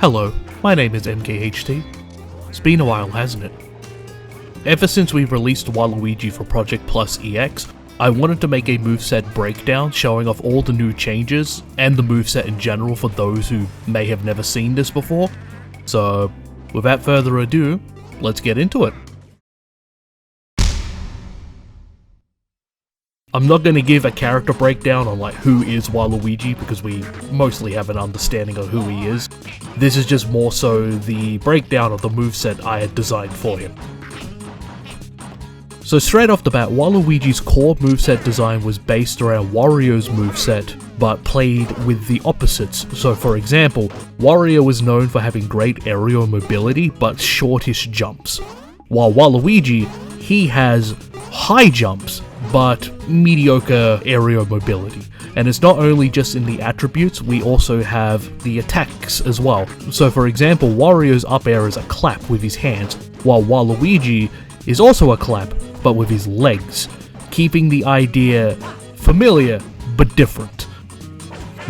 Hello, my name is MKHT. It's been a while, hasn't it? Ever since we released Waluigi for Project+EX, I wanted to make a moveset breakdown showing off all the new changes and the moveset in general for those who may have never seen this before. So, without further ado, let's get into it. I'm not going to give a character breakdown on who is Waluigi because we mostly have an understanding of who he is. This is just more so the breakdown of the moveset I had designed for him. So straight off the bat, Waluigi's core moveset design was based around Wario's moveset, but played with the opposites. So for example, Wario was known for having great aerial mobility but shortish jumps, while Waluigi, he has high jumps but mediocre aerial mobility. And it's not only just in the attributes, we also have the attacks as well. So for example, Wario's up air is a clap with his hands, while Waluigi is also a clap, but with his legs, keeping the idea familiar but different.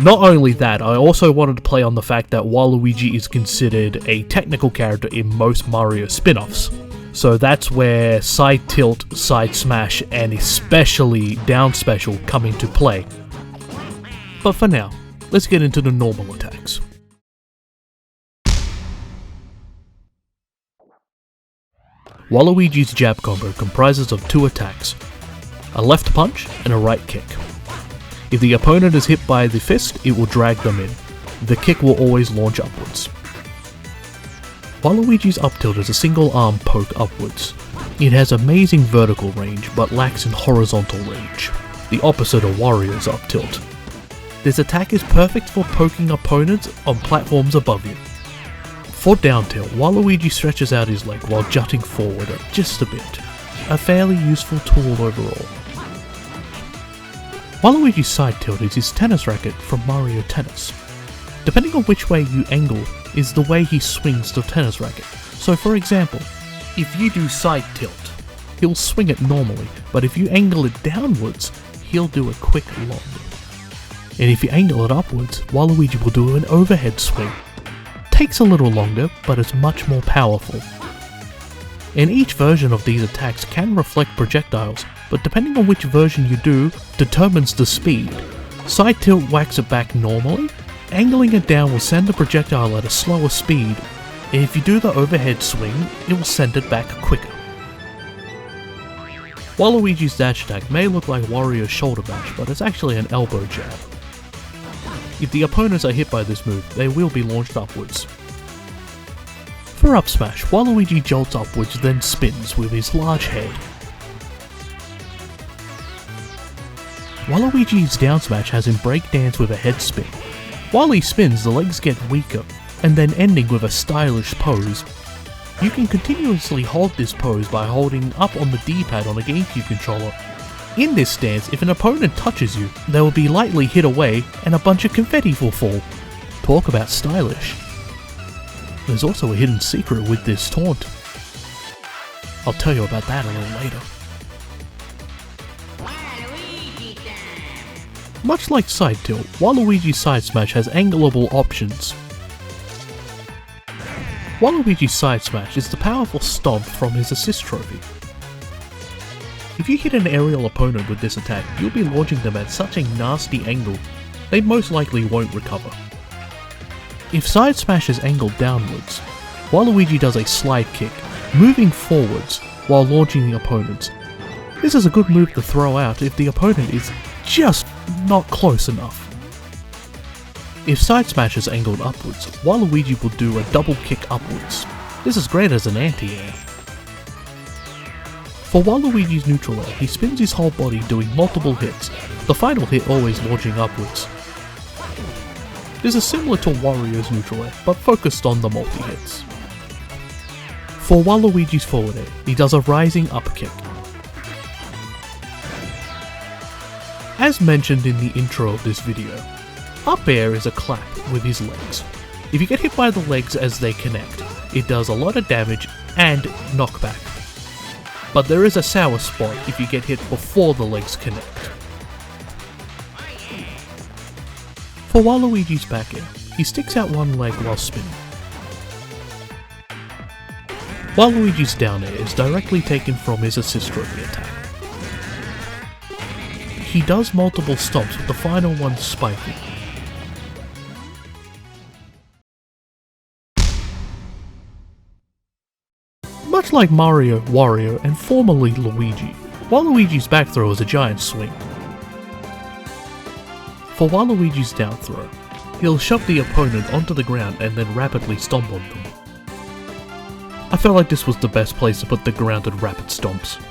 Not only that, I also wanted to play on the fact that Waluigi is considered a technical character in most Mario spin-offs. So that's where side tilt, side smash, and especially down special come into play. But for now, let's get into the normal attacks. Waluigi's jab combo comprises of two attacks, a left punch and a right kick. If the opponent is hit by the fist, it will drag them in. The kick will always launch upwards. Waluigi's up tilt is a single arm poke upwards. It has amazing vertical range but lacks in horizontal range, the opposite of Wario's up tilt. This attack is perfect for poking opponents on platforms above you. For down tilt, Waluigi stretches out his leg while jutting forward just a bit, a fairly useful tool overall. Waluigi's side tilt is his tennis racket from Mario Tennis. Depending on which way you angle is the way he swings the tennis racket. So for example, if you do side tilt, he'll swing it normally, but if you angle it downwards, he'll do a quick lob. And if you angle it upwards, Waluigi will do an overhead swing. Takes a little longer, but it's much more powerful. And each version of these attacks can reflect projectiles, but depending on which version you do, determines the speed. Side tilt whacks it back normally, angling it down will send the projectile at a slower speed, and if you do the overhead swing, it will send it back quicker. Waluigi's dash attack may look like Wario's shoulder bash, but it's actually an elbow jab. If the opponents are hit by this move, they will be launched upwards. For up smash, Waluigi jolts upwards then spins with his large head. Waluigi's down smash has him breakdance with a head spin. While he spins, the legs get weaker, and then ending with a stylish pose. You can continuously hold this pose by holding up on the D-pad on a GameCube controller. In this stance, if an opponent touches you, they will be lightly hit away and a bunch of confetti will fall. Talk about stylish. There's also a hidden secret with this taunt. I'll tell you about that a little later. Much like side tilt, Waluigi's side smash has angleable options. Waluigi's side smash is the powerful stomp from his assist trophy. If you hit an aerial opponent with this attack, you'll be launching them at such a nasty angle, they most likely won't recover. If side smash is angled downwards, Waluigi does a slide kick, moving forwards while launching the opponents. This is a good move to throw out if the opponent is just not close enough. If side smash is angled upwards, Waluigi will do a double kick upwards. This is great as an anti-air. For Waluigi's neutral air, he spins his whole body doing multiple hits, the final hit always launching upwards. This is similar to Wario's neutral air, but focused on the multi-hits. For Waluigi's forward air, he does a rising up kick. As mentioned in the intro of this video, up air is a clap with his legs. If you get hit by the legs as they connect, it does a lot of damage and knockback. But there is a sour spot if you get hit before the legs connect. For Waluigi's back air, he sticks out one leg while spinning. Waluigi's down air is directly taken from his assist trophy attack. He does multiple stomps with the final one spiking. Much like Mario, Wario, and formerly Luigi, Waluigi's back throw is a giant swing. For Waluigi's down throw, he'll shove the opponent onto the ground and then rapidly stomp on them. I felt like this was the best place to put the grounded rapid stomps.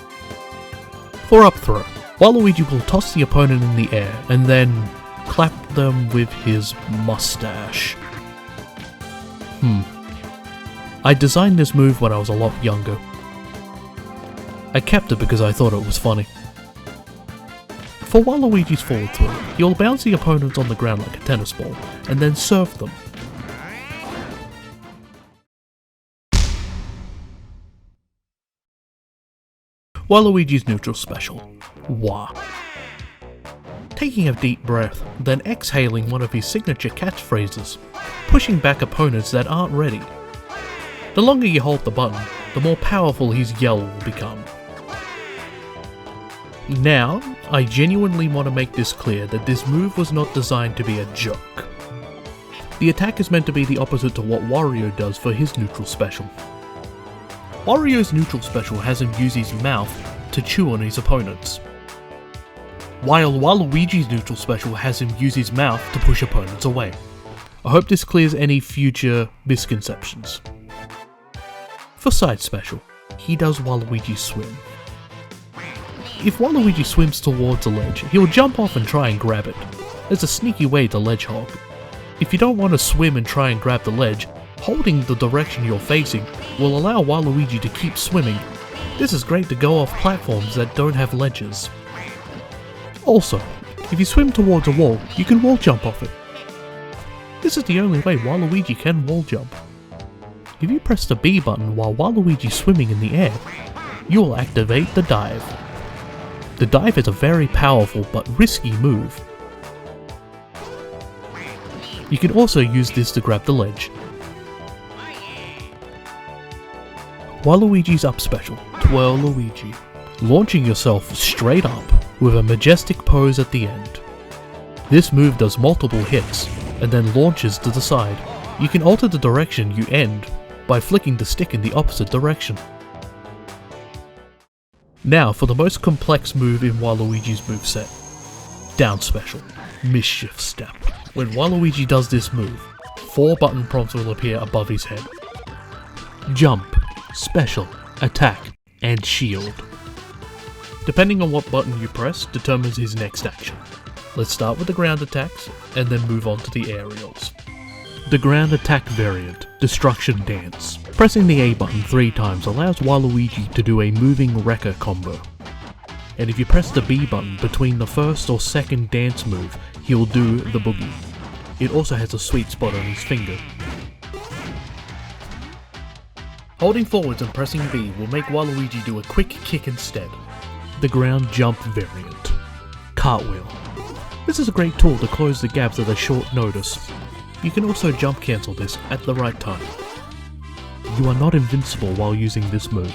For up throw, Waluigi will toss the opponent in the air and then clap them with his mustache. I designed this move when I was a lot younger. I kept it because I thought it was funny. For Waluigi's forward throw, he'll bounce the opponents on the ground like a tennis ball, and then serve them. Waluigi's neutral special, Wah. Taking a deep breath, then exhaling one of his signature catchphrases, pushing back opponents that aren't ready. The longer you hold the button, the more powerful his yell will become. Now, I genuinely want to make this clear that this move was not designed to be a joke. The attack is meant to be the opposite to what Wario does for his neutral special. Wario's neutral special has him use his mouth to chew on his opponents, while Waluigi's neutral special has him use his mouth to push opponents away. I hope this clears any future misconceptions. For side special, he does Waluigi swim. If Waluigi swims towards a ledge, he'll jump off and try and grab it. There's a sneaky way to ledge hog. If you don't want to swim and try and grab the ledge, holding the direction you're facing will allow Waluigi to keep swimming. This is great to go off platforms that don't have ledges. Also, if you swim towards a wall, you can wall jump off it. This is the only way Waluigi can wall jump. If you press the B button while Waluigi's swimming in the air, you will activate the dive. The dive is a very powerful but risky move. You can also use this to grab the ledge. Waluigi's up special, Twirl Luigi, launching yourself straight up with a majestic pose at the end. This move does multiple hits and then launches to the side. You can alter the direction you end by flicking the stick in the opposite direction. Now for the most complex move in Waluigi's moveset, down special, Mischief Step. When Waluigi does this move, 4 button prompts will appear above his head. Jump, special, attack, and shield. Depending on what button you press determines his next action. Let's start with the ground attacks and then move on to the aerials. The ground attack variant, Destruction Dance. Pressing the A button 3 times allows Waluigi to do a moving wrecker combo. And if you press the B button between the first or second dance move, he'll do the boogie. It also has a sweet spot on his finger. Holding forwards and pressing B will make Waluigi do a quick kick instead. The ground jump variant, Cartwheel. This is a great tool to close the gaps at a short notice. You can also jump cancel this at the right time. You are not invincible while using this move.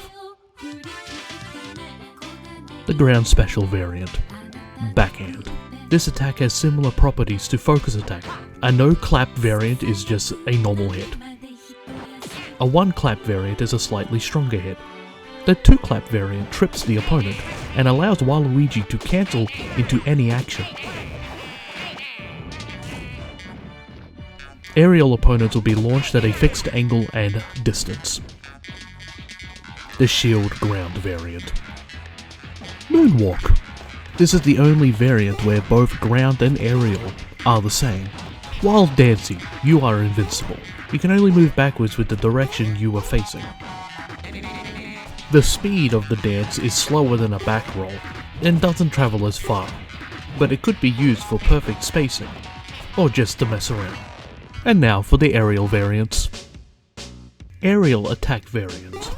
The ground special variant, Backhand. This attack has similar properties to focus attack. A no clap variant is just a normal hit. A 1 clap variant is a slightly stronger hit. The 2 clap variant trips the opponent and allows Waluigi to cancel into any action. Aerial opponents will be launched at a fixed angle and distance. The shield ground variant, Moonwalk. This is the only variant where both ground and aerial are the same. While dancing, you are invincible. You can only move backwards with the direction you are facing. The speed of the dance is slower than a back roll and doesn't travel as far, but it could be used for perfect spacing, or just to mess around. And now for the aerial variants. Aerial attack variant,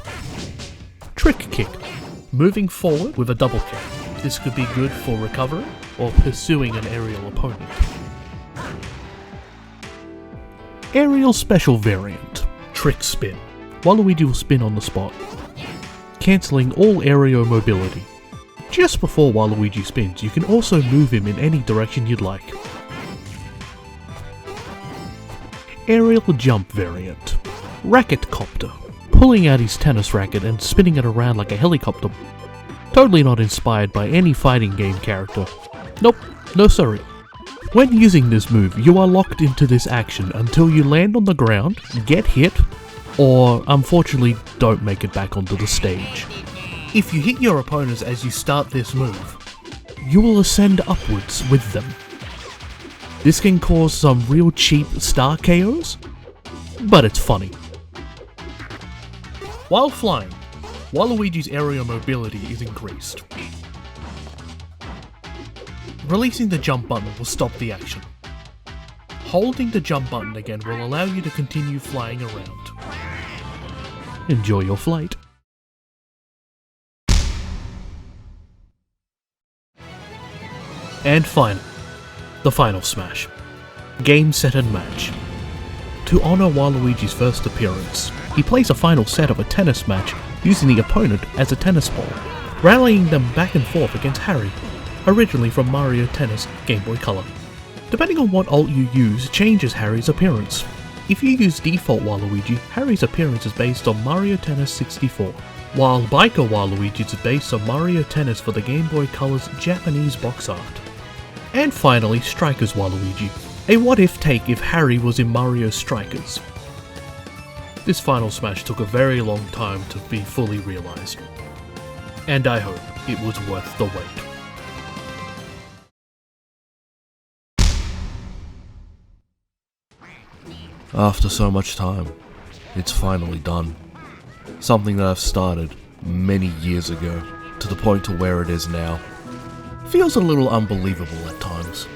Trick Kick. Moving forward with a double kick. This could be good for recovery or pursuing an aerial opponent. Aerial special variant, Trick Spin. Waluigi will spin on the spot, cancelling all aerial mobility. Just before Waluigi spins, you can also move him in any direction you'd like. Aerial jump variant. Racket Copter. Pulling out his tennis racket and spinning it around like a helicopter. Totally not inspired by any fighting game character. Nope, no sorry. When using this move, you are locked into this action until you land on the ground, get hit, or unfortunately don't make it back onto the stage. If you hit your opponents as you start this move, you will ascend upwards with them. This can cause some real cheap star KOs, but it's funny. While flying, Waluigi's aerial mobility is increased. Releasing the jump button will stop the action. Holding the jump button again will allow you to continue flying around. Enjoy your flight. And finally, the final smash. Game, set and match. To honour Waluigi's first appearance, he plays a final set of a tennis match using the opponent as a tennis ball, rallying them back and forth against Harry, originally from Mario Tennis Game Boy Color. Depending on what ult you use changes Harry's appearance. If you use default Waluigi, Harry's appearance is based on Mario Tennis 64, while Biker Waluigi is based on Mario Tennis for the Game Boy Color's Japanese box art. And finally, Strikers Waluigi, a what-if take if Harry was in Mario Strikers. This final smash took a very long time to be fully realised, and I hope it was worth the wait. After so much time, it's finally done. Something that I've started many years ago, to the point to where it is now. Feels a little unbelievable at times.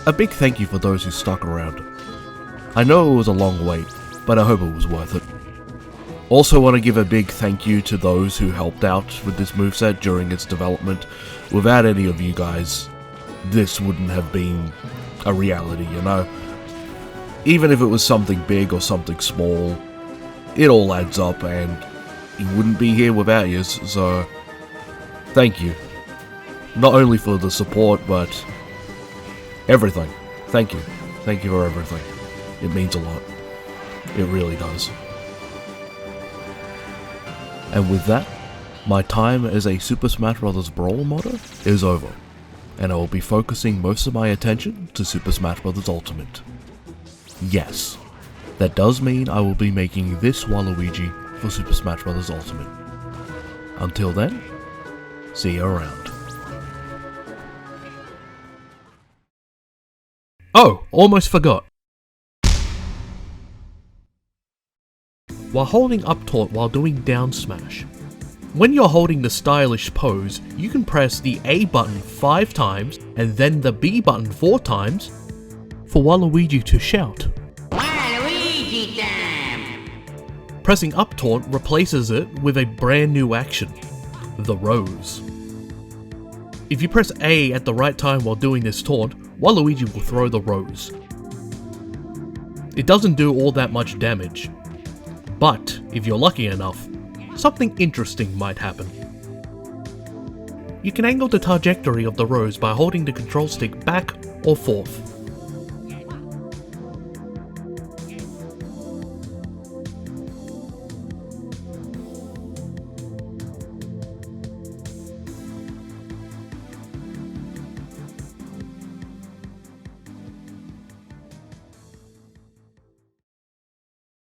A big thank you for those who stuck around. I know it was a long wait, but I hope it was worth it. Also want to give a big thank you to those who helped out with this moveset during its development. Without any of you guys, this wouldn't have been a reality, you know? Even if it was something big or something small, it all adds up and you wouldn't be here without you, so thank you. Not only for the support, but everything. Thank you. Thank you for everything. It means a lot. It really does. And with that, my time as a Super Smash Bros. Brawl modder is over, and I will be focusing most of my attention to Super Smash Bros. Ultimate. Yes, that does mean I will be making this Waluigi for Super Smash Bros. Ultimate. Until then, see you around. Oh, almost forgot. While holding up tilt while doing down smash. When you're holding the stylish pose, you can press the A button 5 times and then the B button 4 times for Waluigi to shout. Waluigi time! Pressing up taunt replaces it with a brand new action, the Rose. If you press A at the right time while doing this taunt, Waluigi will throw the Rose. It doesn't do all that much damage, but if you're lucky enough, something interesting might happen. You can angle the trajectory of the Rose by holding the control stick back or forth.